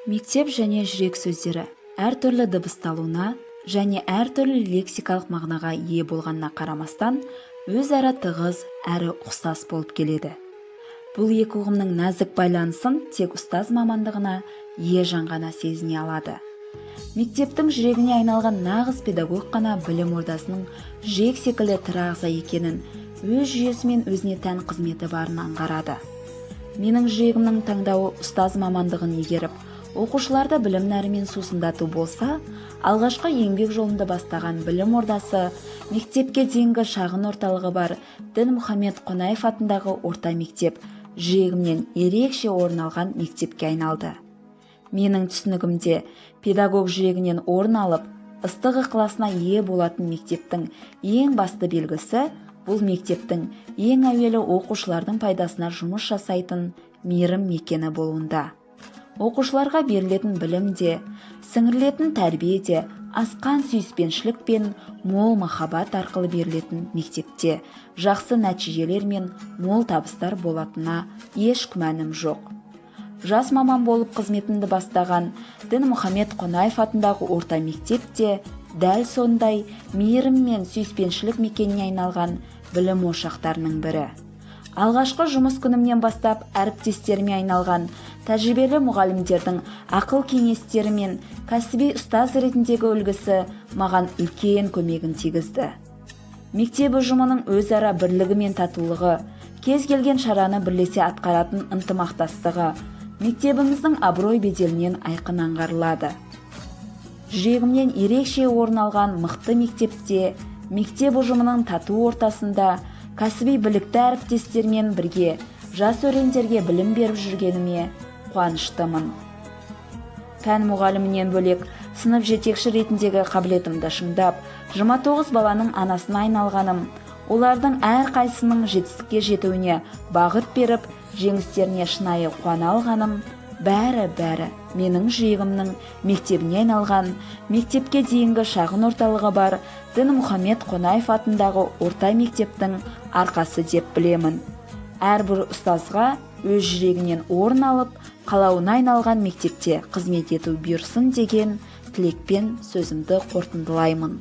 Мектеп және жүрек сөздері әртүрлі дыбысталуына және әртүрлі лексикалық мағынаға ие болғанына қарамастан өзара тығыз әрі ұқсас болып келеді. Бұл екі ұғымның нәзік байланысын тек ұстаз мамандығына ие жан ғана сезіне алады. Мектептің жүрегіне айналған нағыз педагог қана білім ордасының жүрек секілді тірі ағза екенін, өз жүйесі мен өзіне тән қызметі барын аңғарады. Менің жүрегімнің таңдауы ұстаз мамандығын игеріп, оқушыларды білім нәрімен сусындату болса, алғашқы еңбек жолында бастаған білім ордасы мектепке дейінгі шағын орталығы бар Дінмұхамед Қонаев атындағы орта мектеп жүрегімнен ерекше орын алған мектепке айналды. Менің түсінігімде педагог жүрегінен орын алып, ыстық ықыласына ие болатын мектептің ең басты белгісі бұл мектептің ең әуелі оқушылардың пайдасына жұмыс жасайтын мейірім мекені болуында. Оқушыларға берілетін білім де, сіңірілетін тәрбие де асқан сүйіспеншілік пен мол махаббат арқылы берілетін мектепте жақсы нәтижелер мен мол табыстар болатынына еш күмәнім жоқ. Жас маман болып қызметімді бастаған Дінмұхамед Қонаев атындағы орта мектепте дәл сондай мейірім мен сүйіспеншілік мекеніне айналған білім ошақтарының бірі. Алғашқы жұмыс күнімнен бастап әріптестеріме айналған тәжірибелі мұғалімдердің ақыл кеңестері мен кәсіби ұстаз ретіндегі үлгісі маған үлкен көмегін тигізді. Мектеп ұжымының өзара бірлігі мен татулығы, кез келген шараны бірлесе атқаратын ынтымақтастығы мектебіміздің абырой беделінен айқын аңғарылады. Жүрегімнен ерекше орын алған мықты мектепте, мектеп ұжымының тату ортасында кәсіби білікті әріптестермен бірге жас өрендерге білім беріп жүргеніме қуаныштымын. Пән мұғалімінен бөлек сынып жетекші ретіндегі қабілетімді шыңдап, 29 баланың анасына айналғаным, олардың әрқайсының жетістікке жетуіне бағыт беріп, жеңістеріне шынайы қуана алғаным, бәрі менің жүрегімнің мектебіне айналған, мектепке дейінгі шағын орталығы бар Дінмұхамед Қонаев атындағы орта мектептің арқасы деп білемін. Әрбір ұстазға өз жүрегінен орын алып, қалауына айналған мектепте қызмет ету бұйырсын деген тілекпен сөзімді қорытындылаймын.